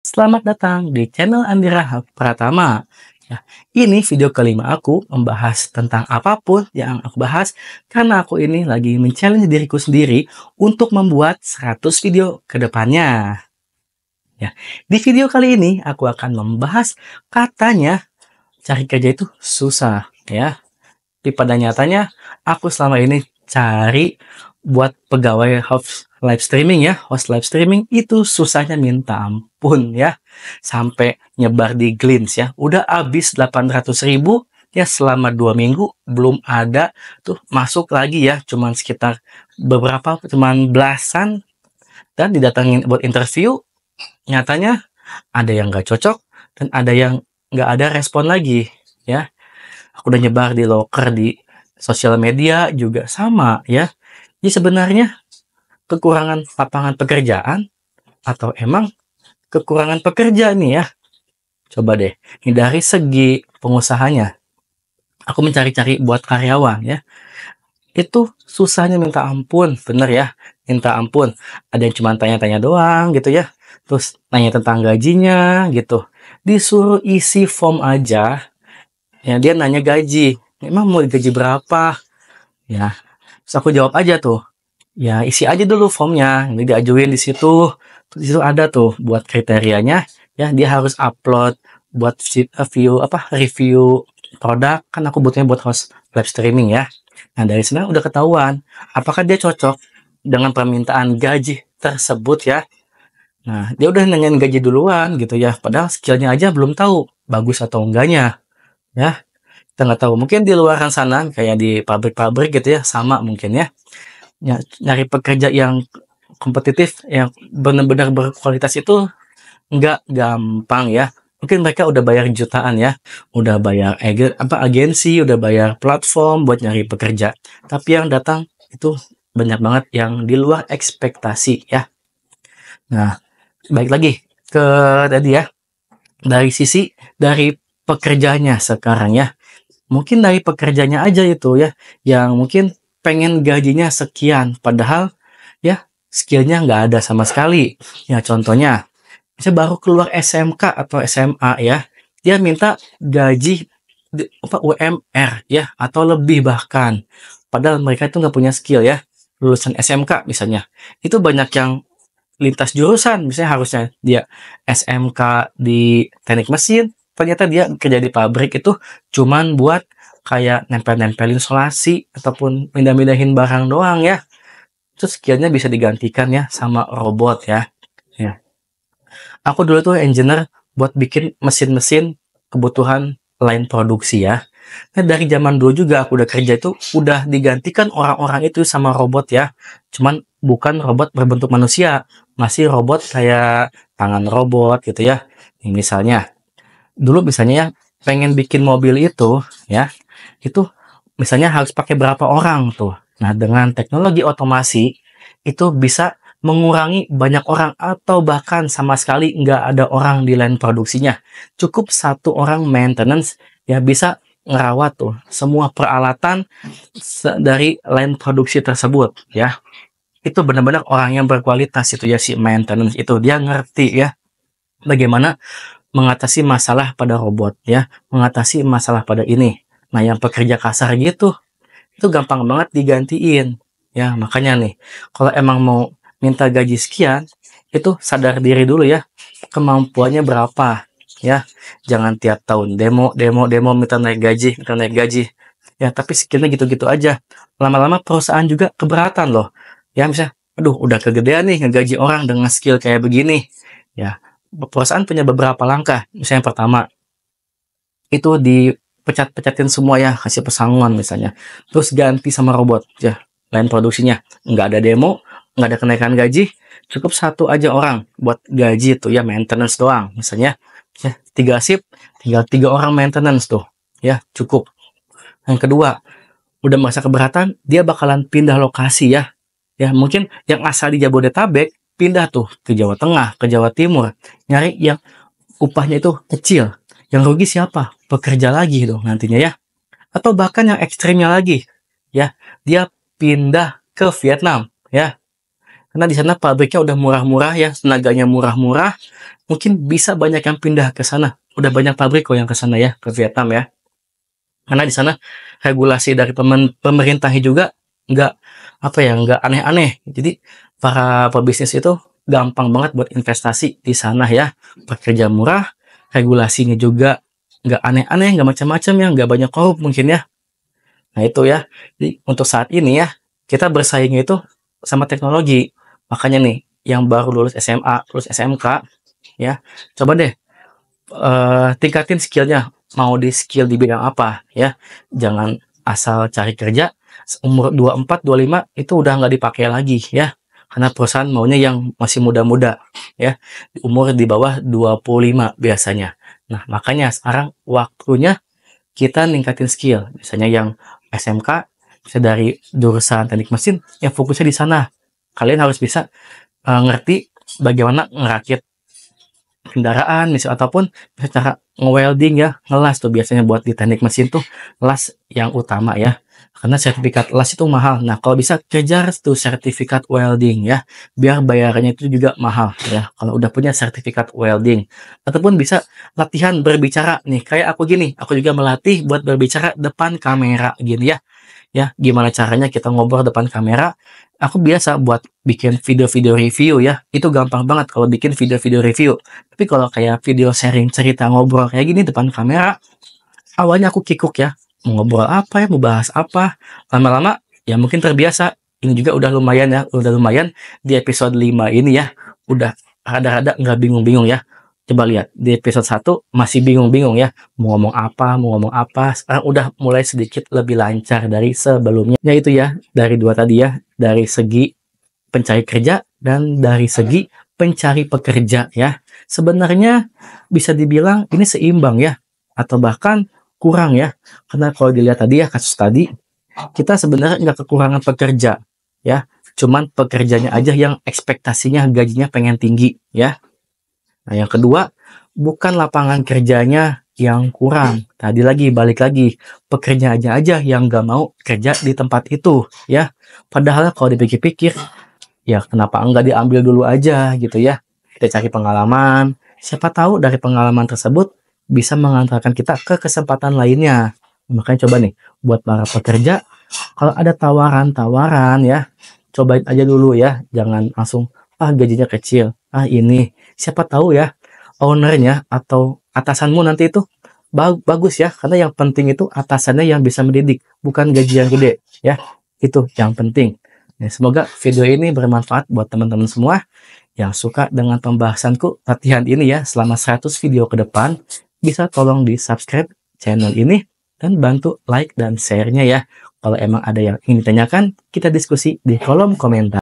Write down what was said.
Selamat datang di channel Andira Pratama. Ya, ini video kelima aku membahas tentang apapun yang aku bahas karena aku ini lagi men-challenge diriku sendiri untuk membuat 100 video ke depannya. Ya, di video kali ini aku akan membahas katanya cari kerja itu susah, ya. Tapi pada nyatanya aku selama ini cari buat pegawai host live streaming ya, host live streaming itu susahnya minta ampun ya. Sampai nyebar di Glints ya. Udah habis 800.000 ya selama 2 minggu belum ada tuh masuk lagi ya. Cuman sekitar beberapa, cuman belasan dan didatangin buat interview. Nyatanya ada yang nggak cocok dan ada yang nggak ada respon lagi ya. Aku udah nyebar di loker di sosial media juga sama ya. Jadi sebenarnya kekurangan lapangan pekerjaan atau emang kekurangan pekerja nih ya. Coba deh, ini dari segi pengusahanya. Aku mencari-cari buat karyawan ya. Itu susahnya minta ampun, bener ya. Minta ampun. Ada yang cuma tanya-tanya doang gitu ya. Terus nanya tentang gajinya gitu. Disuruh isi form aja. Ya, dia nanya gaji. Emang mau gaji berapa? Ya, terus aku jawab aja tuh. Ya, isi aja dulu formnya. Ini diajuin di situ. Terus di situ ada tuh buat kriterianya. Ya, dia harus upload buat review produk. Kan aku butuhnya buat host live streaming ya. Nah, dari sana udah ketahuan apakah dia cocok dengan permintaan gaji tersebut ya. Nah, dia udah nanyain gaji duluan gitu ya. Padahal skillnya aja belum tahu bagus atau enggaknya ya. Kita nggak tahu. Mungkin di luar sana kayak di pabrik-pabrik gitu ya, sama mungkin ya. Nyari pekerja yang kompetitif, yang benar-benar berkualitas itu nggak gampang ya. Mungkin mereka udah bayar jutaan ya, udah bayar agensi, udah bayar platform buat nyari pekerja. Tapi yang datang itu banyak banget yang di luar ekspektasi ya. Nah, baik lagi ke tadi ya, dari pekerjanya sekarang ya. Mungkin dari pekerjanya aja itu ya, yang mungkin pengen gajinya sekian, padahal ya skillnya nggak ada sama sekali. Ya contohnya, saya baru keluar SMK atau SMA ya, dia minta gaji UMR ya, atau lebih bahkan. Padahal mereka itu nggak punya skill ya, lulusan SMK misalnya. Itu banyak yang lintas jurusan, misalnya harusnya dia SMK di teknik mesin, ternyata dia kerja di pabrik itu cuman buat kayak nempel-nempelin isolasi ataupun pindah-pindahin barang doang ya. Terus skillnya bisa digantikan ya sama robot ya. Ya. Aku dulu tuh engineer buat bikin mesin-mesin kebutuhan line produksi ya. Nah, dari zaman dulu juga aku udah kerja itu udah digantikan orang-orang itu sama robot ya. Cuman bukan robot berbentuk manusia, masih robot kayak tangan robot gitu ya. Nih, misalnya, dulu misalnya ya pengen bikin mobil itu ya, itu misalnya harus pakai berapa orang tuh. Nah, dengan teknologi otomasi itu bisa mengurangi banyak orang atau bahkan sama sekali nggak ada orang di line produksinya. Cukup satu orang maintenance ya bisa ngerawat tuh semua peralatan dari line produksi tersebut ya. Itu benar-benar orang yang berkualitas itu ya, si maintenance itu dia ngerti ya bagaimana mengatasi masalah pada robot ya, mengatasi masalah pada ini. Nah, yang pekerja kasar gitu itu gampang banget digantiin ya. Makanya nih, kalau emang mau minta gaji sekian, itu sadar diri dulu ya, kemampuannya berapa ya. Jangan tiap tahun demo minta naik gaji ya, tapi skillnya gitu-gitu aja. Lama-lama perusahaan juga keberatan loh ya. Misalnya, aduh udah kegedean nih ngegaji orang dengan skill kayak begini ya. Perusahaan punya beberapa langkah. Misalnya yang pertama itu dipecat-pecatin semua ya, kasih pesangon misalnya, terus ganti sama robot ya, lain produksinya nggak ada demo, nggak ada kenaikan gaji, cukup satu aja orang buat gaji tuh ya, maintenance doang misalnya ya, 3 shift tinggal 3 orang maintenance tuh ya, cukup. Yang kedua, udah masa keberatan, dia bakalan pindah lokasi ya. Ya, mungkin yang asal di Jabodetabek pindah tuh ke Jawa Tengah, ke Jawa Timur, nyari yang upahnya itu kecil. Yang rugi siapa? Pekerja lagi dong nantinya ya. Atau bahkan yang ekstrimnya lagi ya, dia pindah ke Vietnam ya. Karena di sana pabriknya udah murah-murah ya, tenaganya murah-murah, mungkin bisa banyak yang pindah ke sana. Udah banyak pabrik kok yang ke sana ya, ke Vietnam ya. Karena di sana regulasi dari pemerintahnya juga nggak apa ya, nggak aneh-aneh. Jadi para pebisnis itu gampang banget buat investasi di sana ya. Pekerja murah, regulasinya juga nggak aneh-aneh, nggak macam-macam ya, nggak banyak korup mungkin ya. Nah itu ya. Jadi untuk saat ini ya, kita bersaingnya itu sama teknologi. Makanya nih, yang baru lulus SMA, lulus SMK, ya, coba deh tingkatin skillnya. Mau di skill di bidang apa ya? Jangan asal cari kerja umur 24, 25 itu udah nggak dipakai lagi ya. Karena perusahaan maunya yang masih muda-muda ya. Umur di bawah 25 biasanya. Nah, makanya sekarang waktunya kita ningkatin skill. Misalnya yang SMK bisa dari jurusan teknik mesin yang fokusnya di sana. Kalian harus bisa ngerti bagaimana ngerakit kendaraan misal ataupun bisa cara nge-welding ya, ngelas tuh biasanya buat di teknik mesin tuh las yang utama ya. Karena sertifikat las itu mahal. Nah, kalau bisa kejar tuh sertifikat welding ya, biar bayarannya itu juga mahal ya. Kalau udah punya sertifikat welding ataupun bisa latihan berbicara nih, kayak aku gini, aku juga melatih buat berbicara depan kamera gini ya. Ya, gimana caranya kita ngobrol depan kamera. Aku biasa buat bikin video-video review ya. Itu gampang banget kalau bikin video-video review. Tapi kalau kayak video sharing cerita ngobrol kayak gini depan kamera, awalnya aku kikuk ya. Mau ngobrol apa ya, mau bahas apa. Lama-lama ya mungkin terbiasa. Ini juga udah lumayan ya, udah lumayan di episode 5 ini ya. Udah rada-rada nggak bingung-bingung ya. Coba lihat, di episode 1 masih bingung-bingung ya. Mau ngomong apa. Sekarang udah mulai sedikit lebih lancar dari sebelumnya. Ya itu ya, dari dua tadi ya. Dari segi pencari kerja dan dari segi pencari pekerja ya. Sebenarnya bisa dibilang ini seimbang ya. Atau bahkan kurang ya. Karena kalau dilihat tadi ya, kasus tadi, kita sebenarnya nggak kekurangan pekerja ya. Cuman pekerjanya aja yang ekspektasinya gajinya pengen tinggi ya. Nah, yang kedua, bukan lapangan kerjanya yang kurang. Tadi lagi, balik lagi. Pekerjanya aja yang nggak mau kerja di tempat itu, ya. Padahal kalau dipikir-pikir, ya kenapa enggak diambil dulu aja gitu ya. Kita cari pengalaman. Siapa tahu dari pengalaman tersebut bisa mengantarkan kita ke kesempatan lainnya. Makanya coba nih, buat para pekerja, kalau ada tawaran-tawaran ya, cobain aja dulu ya. Jangan langsung, ah gajinya kecil, ah ini. Siapa tahu ya, ownernya atau atasanmu nanti itu bagus ya. Karena yang penting itu atasannya yang bisa mendidik, bukan gaji yang gede ya. Itu yang penting. Ya, semoga video ini bermanfaat buat teman-teman semua yang suka dengan pembahasanku latihan ini ya. Selama 100 video ke depan, bisa tolong di subscribe channel ini dan bantu like dan share-nya ya. Kalau emang ada yang ingin ditanyakan, kita diskusi di kolom komentar.